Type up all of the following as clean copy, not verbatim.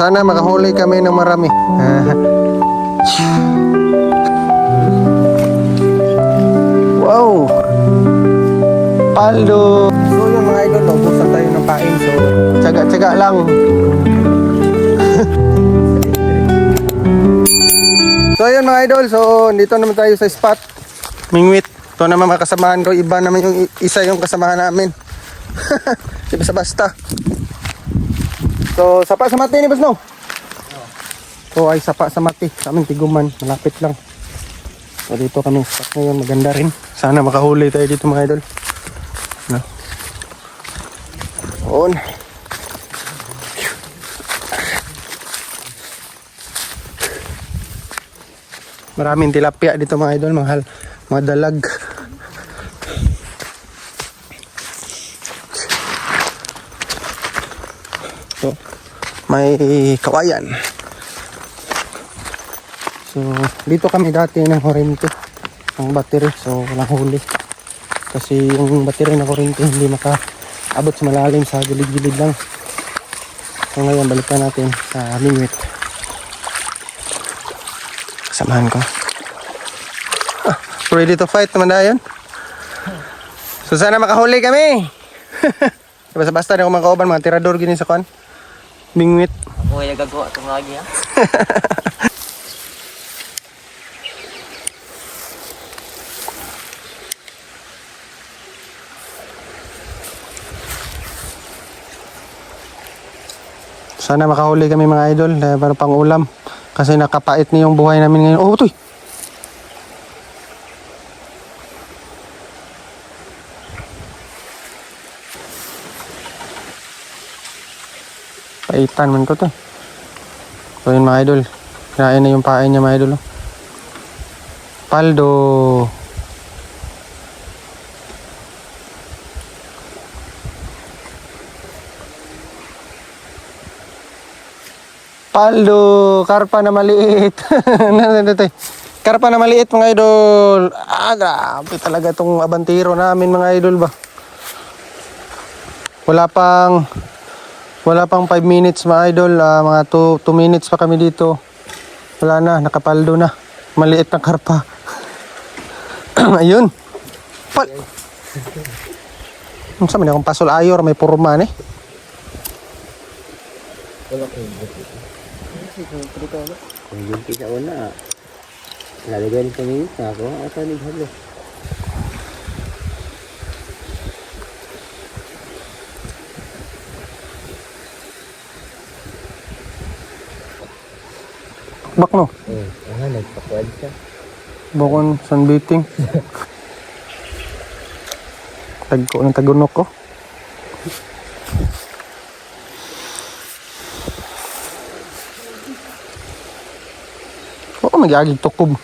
Sana makahuli kami ng marami. Wow! Paldo! So yun mga idol, naubusan tayo ng pain. So, tsaga-tsaga lang. So yun mga idol, so dito naman tayo sa spot. Mingwit. Ito naman mga kasamahan ko. Iba naman yung isa yung kasamahan namin. Di basta-basta. So, sapa sa mati ni Boss no? So ay sapa sa mati. Sa amin Tiguman. Malapit lang. So dito kami spot ngayon. Maganda rin. Sana makahuli tayo dito mga idol. No? On. Maraming tilapia dito mga idol, mahal, mga dalag. So, may kawayan. So, dito kami dati ng kuryente, ang battery, so walang huli. Kasi yung battery na kuryente hindi makaabot sa malalim, sa gilid-gilid lang. So ngayon, balikan natin sa Mingwit. Samahan ko. Ready to fight naman na yun. So sana makahuli kami. Basta-basta na ako mga kauban, mga tirador gini sa kwan. Mingwit. Ako ay gagawa itong lagi ha. Sana makahuli kami mga idol para pang ulam. Kasi nakapait na yung buhay namin ngayon. Oh, utoy! Paitan man ko to. So yun mga idol. Kinain na yung pain niya mga idol. Oh. Paldo! Paldo, karpa na maliit. Karpa na maliit mga idol. Ah, grabe talaga itong abantiro namin mga idol ba. Wala pang 5 minutes mga idol. Mga 2 minutes pa kami dito. Wala na, nakapaldo na. Maliit na karpa. Ayun. Saan man akong pasol ayor, may purman eh. Wala ko yung buti. Kung bunti sa una, lalagyan sa minutes na ako, asa naghalo. Bak no? Nagpakwad siya. Bukon sunbeating. Tagko ng tagunok ko. Oo, magyagig tukob.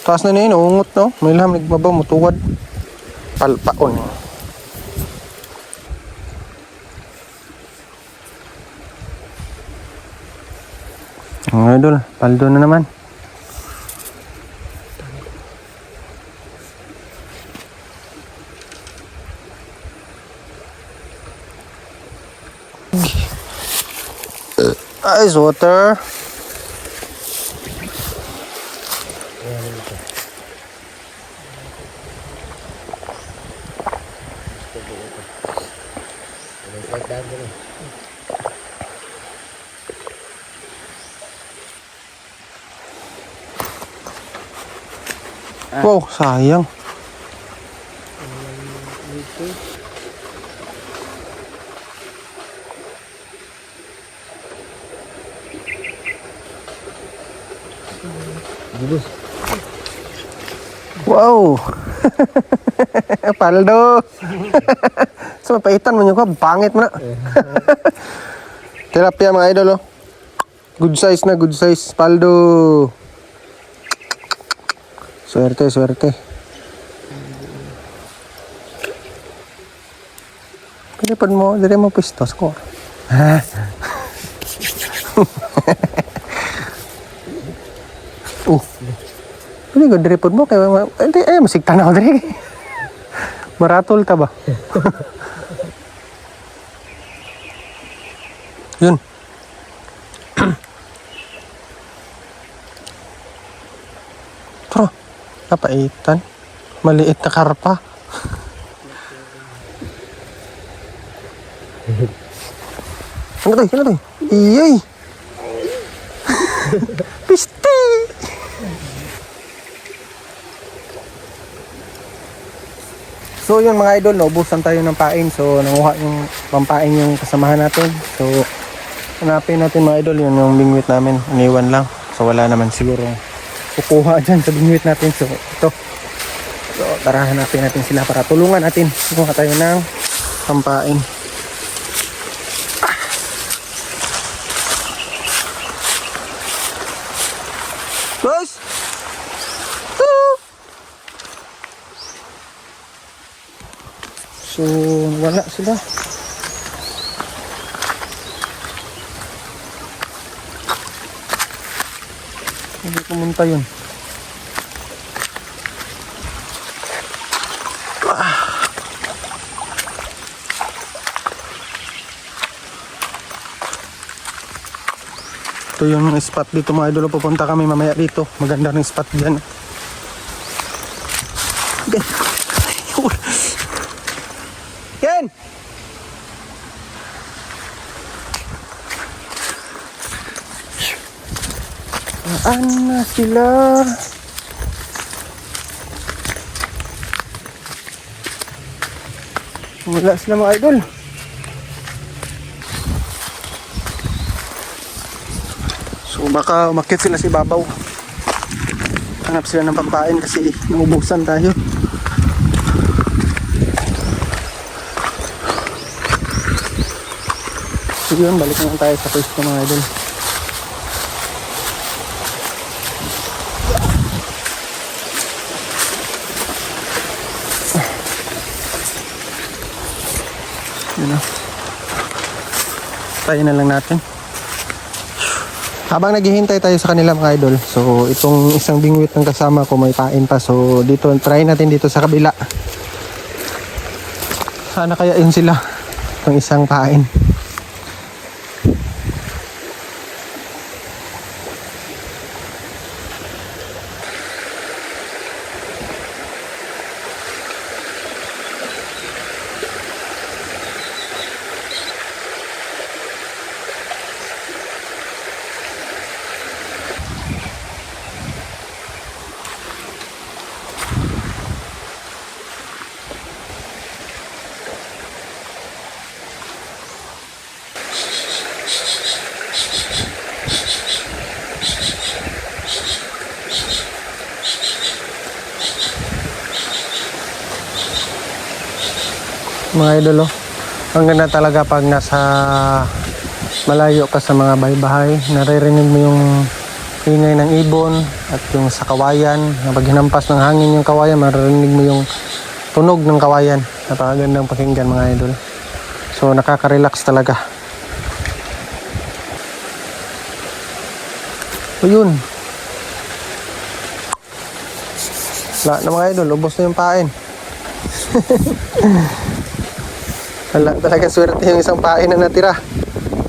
Taas na yun, uungot no? May ilham, nagbabaw, mutuwad. Palpaon. Ang idol, paldo na naman. Ice water. Wow, sayang. Wow. Paldo. So mapaitan mo nyo ko, pangit mo na. Tilapia mga idol oh. Good size na, good size. Paldo. Swerte, swerte. Kalipad mo, dire mo pistos ko. Pwede ko diripod mo kaya masigtan ako diri. Maratol ta ba? Yun. Tara, napaitan. Maliit na karpa. Ano to? Ano to? Iyay! Pisti! So yun mga idol, naubusan tayo ng pain. So nanguha yung pampain yung kasamahan natin. So hanapin natin mga idol, yun yung bingwit namin. Iniwan lang. So wala naman siguro kukuha dyan sa bingwit natin. So ito. So tara, hanapin natin sila para tulungan natin. Kuha tayo ng pampain. Boss! So, wala sila. Hindi pumunta yun. Ito yung spot dito mga idol. Pupunta kami mamaya dito. Maganda rin spot dyan. Ken! Saan na sila? Wala sila mga idol. So baka umakyat sila si Babaw. Hanap sila ng pampain kasi naubusan tayo. So yun, balik naman tayo sa pwesto mga idol. Yun na. Tayo na lang natin. Habang naghihintay tayo sa kanila mga idol, so itong isang bingwit ng kasama ko may pain pa. So dito, try natin dito sa kabila. Sana kaya yun sila, itong isang pain. Mga idol, oh, ang ganda talaga pag nasa malayo ka sa mga bahay-bahay, naririnig mo yung ingay ng ibon at yung sa kawayan. Pag hinampas ng hangin yung kawayan, maririnig mo yung tunog ng kawayan. Napakagandang pakinggan mga idol. So nakaka-relax talaga. O yun, wala na mga idol, ubos na yung pain. Wala talaga swerte yung isang pain na natira.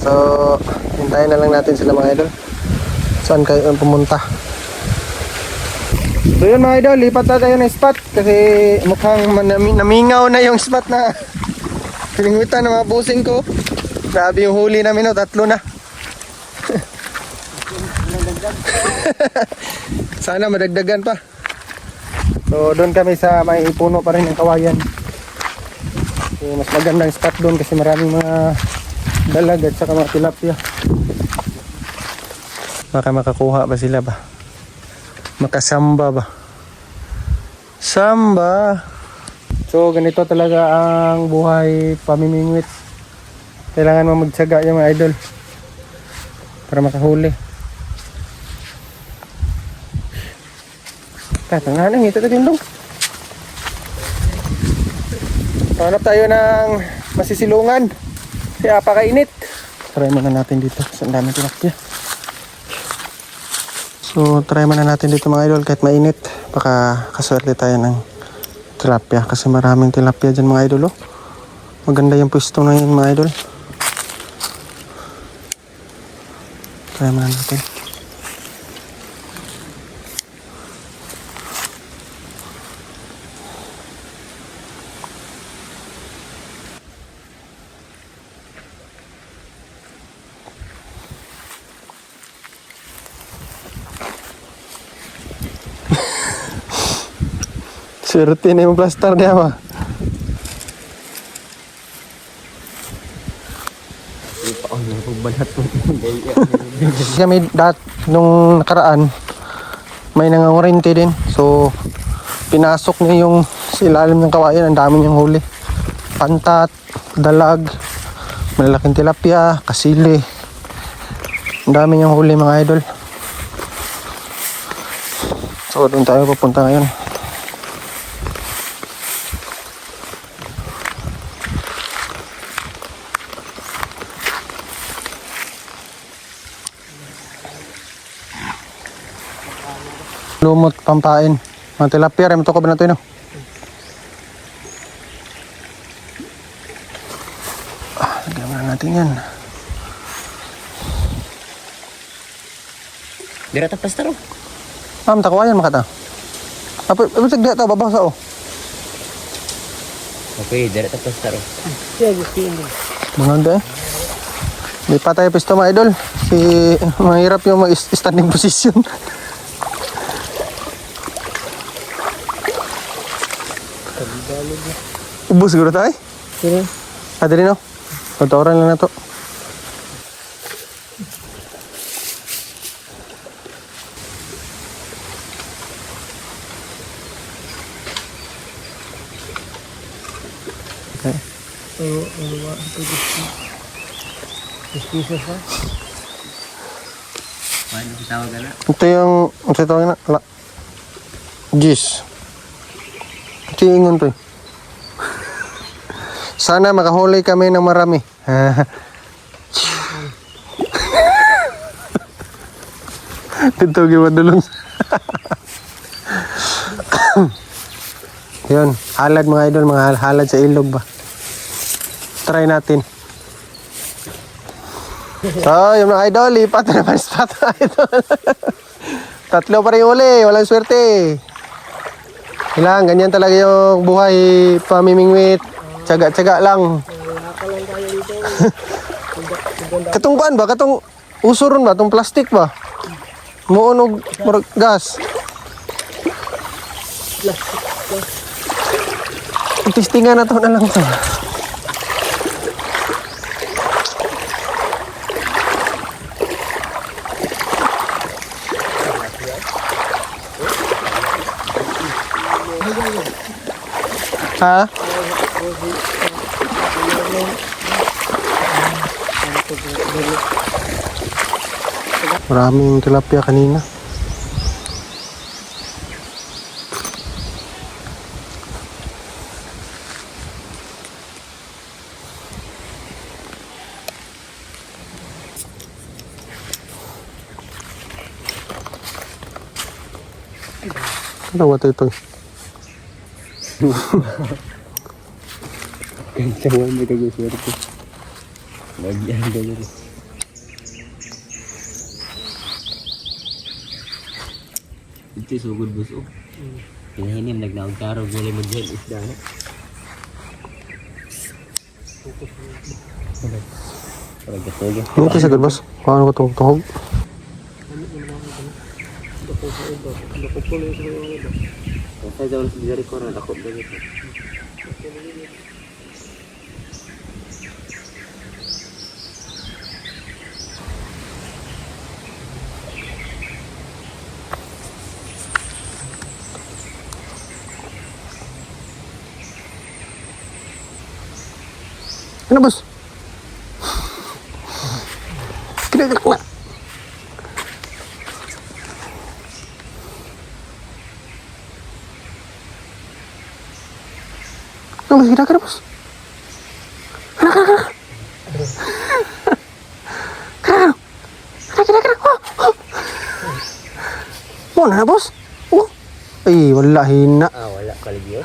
So hintayin na lang natin sila mga idol. Saan kayo pumunta? So yun mga idol, lipat na tayo ng spot kasi mukhang namingaw na yung spot na piningwitan ng mga busing ko. Grabe yung huli namin, 3 na. Sana madagdagan pa. So doon kami sa may puno pa rin ng kawayan. So, mas magandang spot doon kasi maraming mga dalag at saka mga tilapia. Baka makakuha ba sila ba? Makasamba ba? Samba! So ganito talaga ang buhay pamimingwit. Kailangan mo magtiyaga yung mga idol para makahuli. Tanganan, ito din dong. Hanap tayo ng masisilungan. Kaya apakainit. Try muna natin dito. Saan dami tilapia. So try muna natin dito mga idol kahit mainit. Baka kaswerte tayo ng tilapia. Kasi maraming tilapia dyan mga idol. Oh. Maganda yung pwesto na yun mga idol. Try muna natin. Swerte na yung plaster niya ba? Kami nung nakaraan may nangangurinti din. So pinasok niya yung sa ilalim ng kawayan. Ang dami niyang huli. Pantat, dalag, malalaking tilapia, kasili. Ang dami niyang huli mga idol. So doon tayo papunta ngayon. Lumot, pampain. Mga tilapia, rin ito ko ba na ito yun? Lagyan mo na natin yan. Dira ta pastor. Ma'am, takuha yan makata. Apa tagda ito, babasa oh. Okay, dira ta pastor. Mga eh. May patay pisto mga idol. Mahirap yung mag-standing position. Ubus siguro tayo? Sino? Ada rin oh. Kotoran lang na to. Okay. Paano tawag na? Ito yung, ang sa tawag na, Gis. Ito yung ingon to eh. Sana makahuli kami ng marami. Ito giwadulong. Yun, halad mga idol, mga halad sa ilog ba. Try natin. So, yung mga idol, lipat na naman spot na idol. Tatlo pa rin uli, walang swerte. Kailangan, ganyan talaga yung buhay, pamimingwit. Tsaga-tsaga lang. Katong kuan ba? Katong usuron ba? Katong plastic ba? Muunog gas. Testingan na to na lang to. Ha? Maraming tilapia kanina. Ano ba ito? Kancawan mo kagusir ko. Lagyan ganyan. Ito sugod buso. Hinihinim nagnaog karo gulay mo dyan isda na. Ano ito sa gulbos? Paano ko itong tuhog? Saya jauh dari koran takut begitu. Ano bos? Kira-kira na. Ano bos? Kira-kira bos? Kira-kira. Kira-kira. Mau na bos? Oh. Ay, wala hina. Ah, wala kaligyo.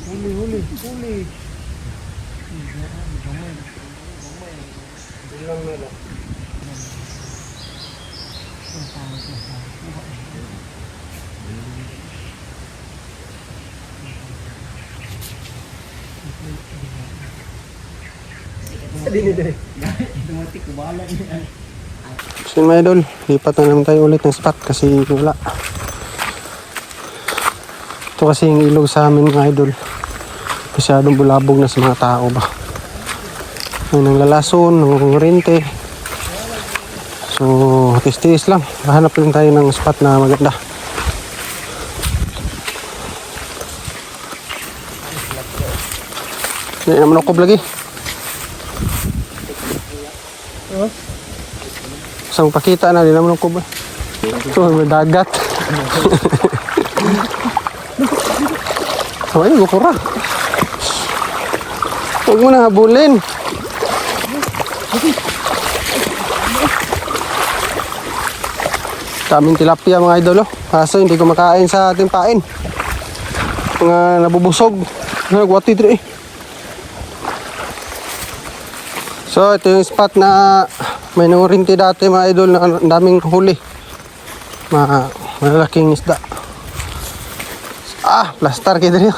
Huli. Bilang na lang. So mga idol, lipat na naman tayo ulit ng spot kasi wala. Ito kasi yung ilog sa amin mga idol. Masyadong bulabog na sa mga tao ba. May nang lalason, nang rente. So, tiis-tiis lang. Hanap lang tayo ng spot na maganda. Hindi naman ako lagi. Isang pakita na, di naman ako ba. So, may dagat. So, ayun, bukura. Huwag mo na habulin. Daming tilapia mga idol, oh. Kaso hindi ko makain sa ating pain. Mga nabubusog. Nagwati dito eh. So, ito yung spot na may nangurinti dati mga idol na ang daming huli. Malalaking isda. Ah, plastar kayo dito.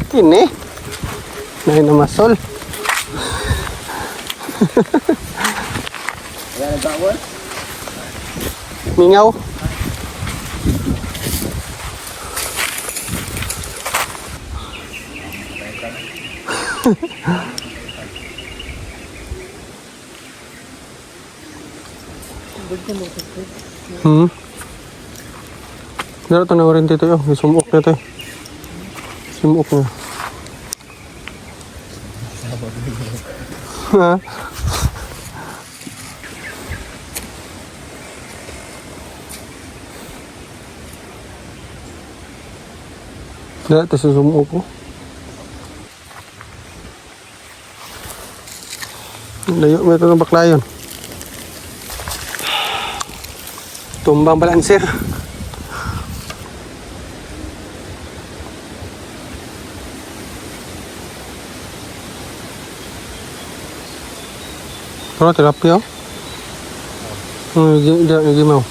Kini. Nay na masol. Wala na bawal? Mingaw. Dito ito na rin dito yun. Sumuk na ito eh. Sumuk na. Ha? Dito ito sa sumuk ko. Layo mo ito ng baklayon. Tumbang balancer. Pero tilapia. Hindi mau.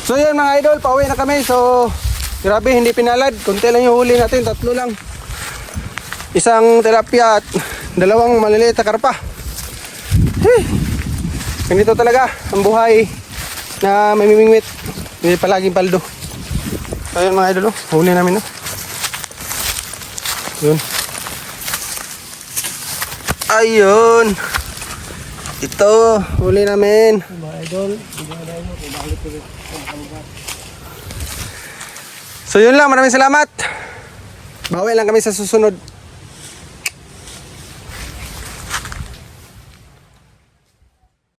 So yan mga idol, pauwi na kami. So grabe, hindi pinalad. Kunti lang yung huli natin, 3 lang. Isang tilapia at 2 maliliit na karpa. Ganito talaga ang buhay na may mimingwit. Hindi palaging paldo. So yan mga idol, huli namin. Yun. Ayun. Ito, huli namin. Mga idol, so yun lang, maraming salamat. Bawi lang kami sa susunod.